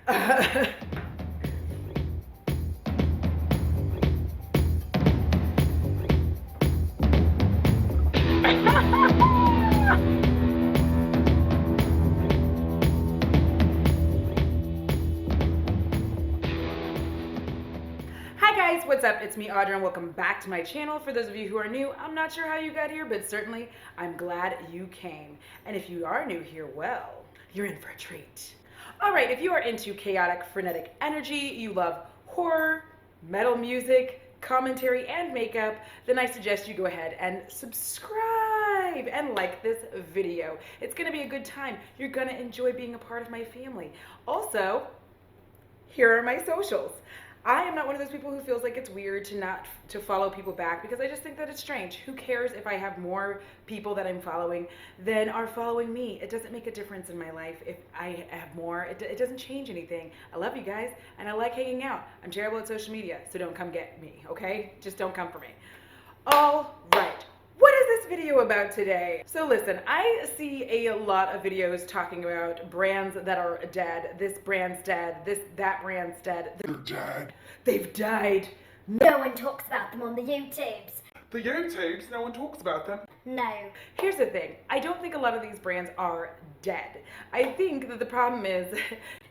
Hi guys, what's up? It's me, Audra, and welcome back to my channel. For those of you who are new, I'm not sure how you got here, but certainly I'm glad you came. And if you are new here, well, you're in for a treat. All right, if you are into chaotic, frenetic energy, you love horror, metal music, commentary, and makeup, then I suggest you go ahead and subscribe and like this video. It's gonna be a good time. You're gonna enjoy being a part of my family. Also, here are my socials. I am not one of those people who feels like it's weird to follow people back, because I just think that it's strange. Who cares if I have more people that I'm following than are following me? It doesn't make a difference in my life if I have more. It doesn't change anything. I love you guys and I like hanging out. I'm terrible at social media, so don't come get me, okay? Just don't come for me. All right. What is this video about today? So listen, I see a lot of videos talking about brands that are dead. This brand's dead. That brand's dead. They're dead. They've died. No one talks about them on the YouTubes. The YouTubes, no one talks about them. No. Here's the thing. I don't think a lot of these brands are dead. I think that the problem is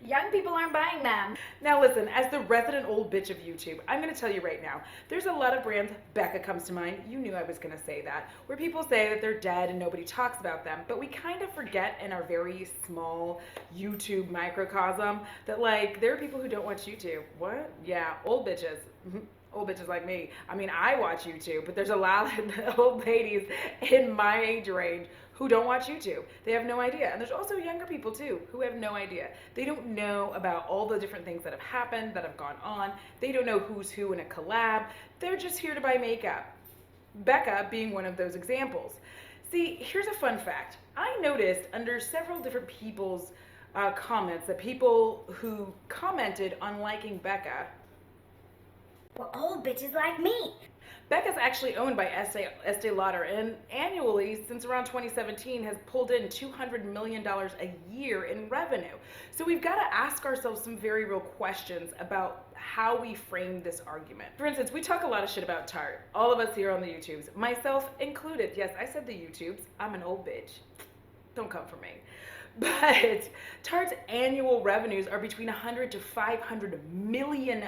Young people aren't buying them. Now listen, as the resident old bitch of YouTube, I'm going to tell you right now, there's a lot of brands, Becca comes to mind, you knew I was going to say that, where people say that they're dead and nobody talks about them, but we kind of forget in our very small YouTube microcosm that, like, there are people who don't watch YouTube. What? Yeah, old bitches. Old bitches like me. I mean, I watch YouTube, but there's a lot of old ladies in my age range who don't watch YouTube. They have no idea. And there's also younger people too who have no idea. They don't know about all the different things that have happened, that have gone on. They don't know who's who in a collab. They're just here to buy makeup. Becca being one of those examples. See, here's a fun fact. I noticed under several different people's comments that people who commented on liking Becca Well, old bitches like me. Becca's actually owned by Estee Lauder, and annually, since around 2017, has pulled in $200 million a year in revenue. So we've got to ask ourselves some very real questions about how we frame this argument. For instance, we talk a lot of shit about Tarte. All of us here on the YouTubes, myself included. Yes, I said the YouTubes. I'm an old bitch. Don't come for me. But Tarte's annual revenues are between $100 to $500 million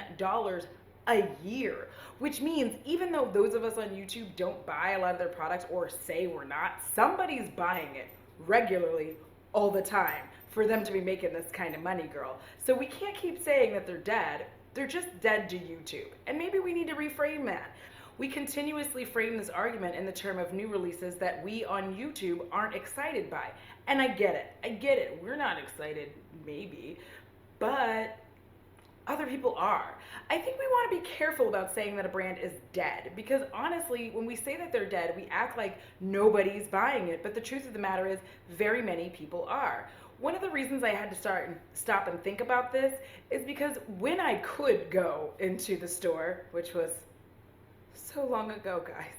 a year, which means even though those of us on YouTube don't buy a lot of their products or say we're not, somebody's buying it regularly all the time for them to be making this kind of money, girl. So we can't keep saying that they're dead. They're just dead to YouTube. And maybe we need to reframe that. We continuously frame this argument in the term of new releases that we on YouTube aren't excited by. And I get it. I get it. We're not excited, maybe, but other people are. I think we want to be careful about saying that a brand is dead, because honestly, when we say that they're dead, we act like nobody's buying it, but the truth of the matter is very many people are. One of the reasons I had to stop and think about this is because when I could go into the store, which was so long ago, guys.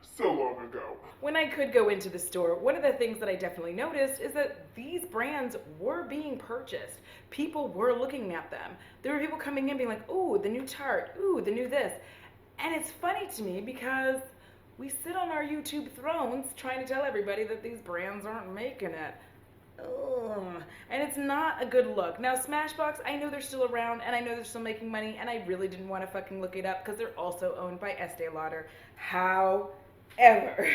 So long ago. When I could go into the store, one of the things that I definitely noticed is that these brands were being purchased. People were looking at them. There were people coming in being like, ooh, the new Tarte, ooh, the new this. And it's funny to me because we sit on our YouTube thrones trying to tell everybody that these brands aren't making it. Ugh. And it's not a good look. Now, Smashbox, I know they're still around and I know they're still making money, and I really didn't want to fucking look it up because they're also owned by Estee Lauder. However,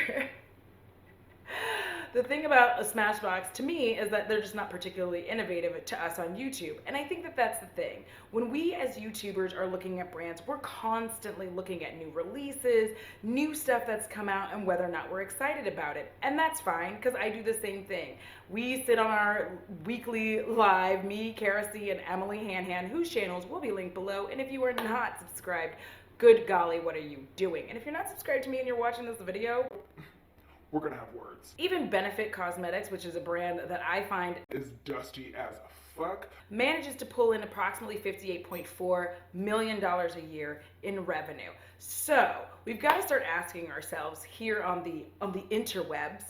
the thing about a Smashbox to me is that they're just not particularly innovative to us on YouTube. And I think that that's the thing. When we as YouTubers are looking at brands, we're constantly looking at new releases, new stuff that's come out, and whether or not we're excited about it. And that's fine, because I do the same thing. We sit on our weekly live, me, Kara C, and Emily Hanhan, whose channels will be linked below. And if you are not subscribed, good golly, what are you doing? And if you're not subscribed to me and you're watching this video, we're gonna have words. even Benefit Cosmetics, which is a brand that I find Is dusty as fuck. manages to pull in approximately $58.4 million a year in revenue. So we've got to start asking ourselves here on the interwebs,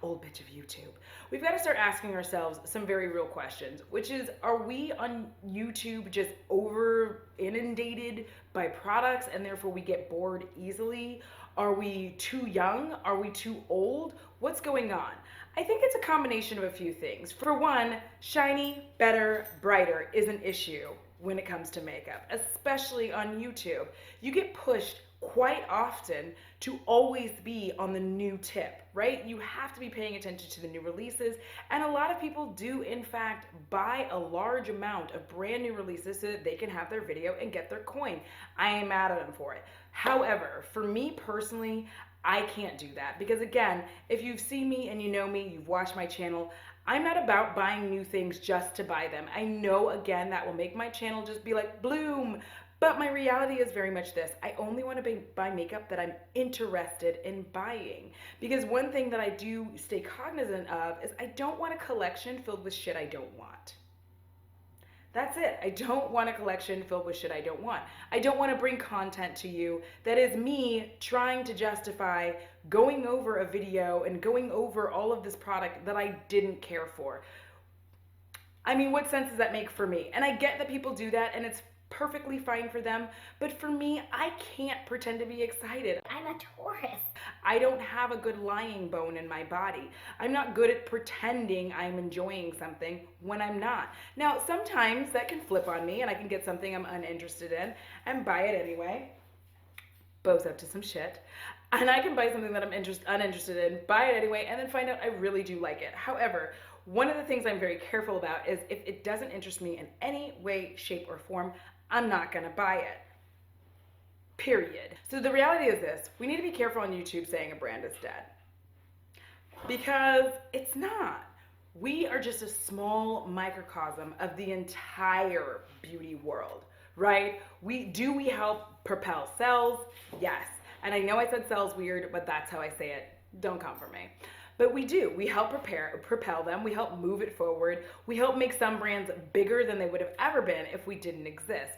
Old bitch of YouTube. We've got to start asking ourselves some very real questions, which is, are we on YouTube just over inundated by products and therefore we get bored easily? Are we too young? Are we too old? What's going on? I think it's a combination of a few things. For one, shiny, better, brighter is an issue when it comes to makeup, especially on YouTube. You get pushed quite often to always be on the new tip, right? You have to be paying attention to the new releases, and a lot of people do in fact buy a large amount of brand new releases so that they can have their video and get their coin. I ain't mad at them for it. However, for me personally, I can't do that because again, if you've seen me and you know me, you've watched my channel, I'm not about buying new things just to buy them. I know again that will make my channel just be like bloom. But my reality is very much this. I only want to buy makeup that I'm interested in buying. Because one thing that I do stay cognizant of is I don't want a collection filled with shit I don't want. That's it. I don't want a collection filled with shit I don't want. I don't want to bring content to you that is me trying to justify going over a video and going over all of this product that I didn't care for. I mean, what sense does that make for me? And I get that people do that and it's perfectly fine for them, but for me, I can't pretend to be excited. I'm a Taurus. I don't have a good lying bone in my body. I'm not good at pretending I'm enjoying something when I'm not. Now, sometimes that can flip on me and I can get something I'm uninterested in and buy it anyway. Bo's up to some shit. And I can buy something that I'm uninterested in, buy it anyway, and then find out I really do like it. However, one of the things I'm very careful about is if it doesn't interest me in any way, shape, or form, I'm not gonna buy it. Period. So the reality is this, we need to be careful on YouTube saying a brand is dead. Because it's not. We are just a small microcosm of the entire beauty world, right? We help propel sales? Yes. And I know I said sales weird, but that's how I say it. Don't come for me. But we do. We help propel them. We help move it forward. We help make some brands bigger than they would have ever been if we didn't exist.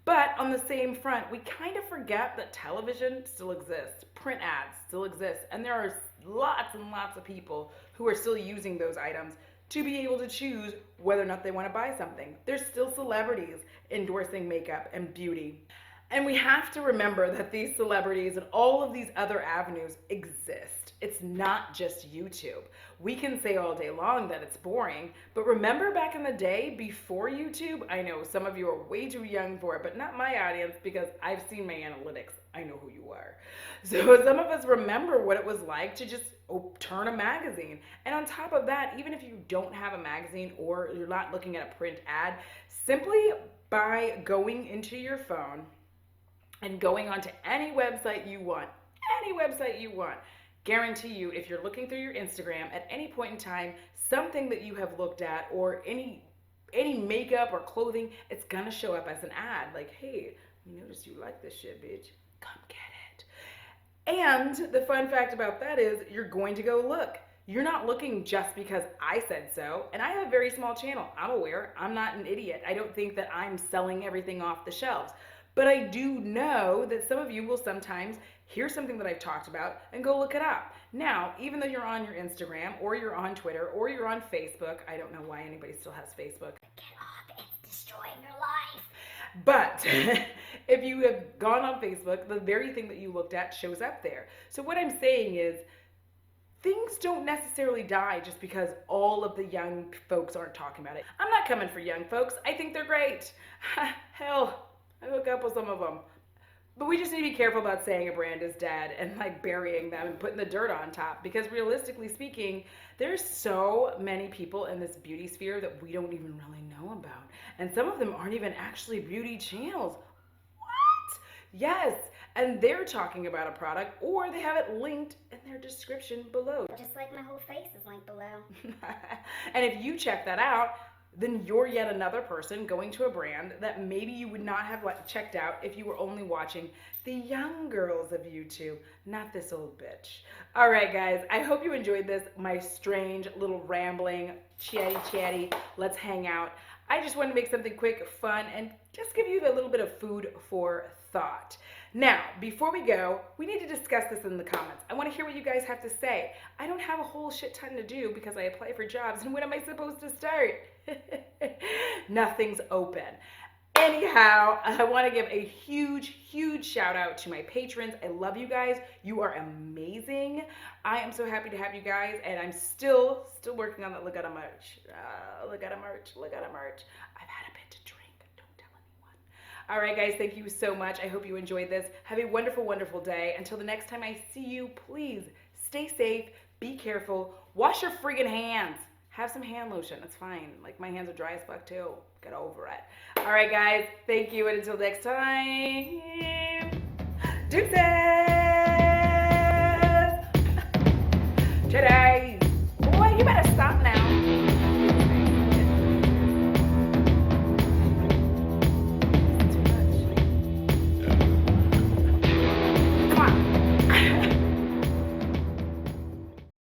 But on the same front, we kind of forget that television still exists. Print ads still exist. And there are lots and lots of people who are still using those items to be able to choose whether or not they want to buy something. There's still celebrities endorsing makeup and beauty. And we have to remember that these celebrities and all of these other avenues exist. It's not just YouTube. We can say all day long that it's boring, but remember back in the day before YouTube? I know some of you are way too young for it, but not my audience because I've seen my analytics. I know who you are. So some of us remember what it was like to just turn a magazine. And on top of that, even if you don't have a magazine or you're not looking at a print ad, simply by going into your phone and going onto any website you want, guarantee you if you're looking through your Instagram at any point in time, something that you have looked at or any makeup or clothing, it's gonna show up as an ad. Like, hey, we noticed you like this shit, bitch. Come get it. And the fun fact about that is you're going to go look. You're not looking just because I said so. And I have a very small channel. I'm aware. I'm not an idiot. I don't think that I'm selling everything off the shelves. But I do know that some of you will sometimes hear something that I've talked about and go look it up. Now, even though you're on your Instagram or you're on Twitter or you're on Facebook, I don't know why anybody still has Facebook. Get off, it's destroying your life. But if you have gone on Facebook, the very thing that you looked at shows up there. So what I'm saying is things don't necessarily die just because all of the young folks aren't talking about it. I'm not coming for young folks. I think they're great. Hell, I hook up with some of them. But we just need to be careful about saying a brand is dead and like burying them and putting the dirt on top, because realistically speaking, there's so many people in this beauty sphere that we don't even really know about. And some of them aren't even actually beauty channels. What? Yes. And they're talking about a product or they have it linked in their description below. Just like my whole face is linked below. And if you check that out, then you're yet another person going to a brand that maybe you would not have checked out if you were only watching the young girls of YouTube, not this old bitch. All right, guys, I hope you enjoyed this, my strange little rambling, chatty, let's hang out. I just wanted to make something quick, fun, and just give you a little bit of food for thought. Now, before we go, we need to discuss this in the comments. I want to hear what you guys have to say. I don't have a whole shit ton to do because I apply for jobs, and when am I supposed to start? Nothing's open. Anyhow, I want to give a huge shout out to my patrons. I love you guys. You are amazing. I am so happy to have you guys, and I'm still working on that Look at a merch. Look at a merch. I've had a bit to drink. Don't tell anyone. All right, guys, thank you so much. I hope you enjoyed this. Have a wonderful day. Until the next time I see you, please stay safe, be careful, wash your friggin' hands. Have some hand lotion. It's fine. Like, my hands are dry as fuck too. Get over it. All right, guys. Thank you, and until next time, deuces. Today.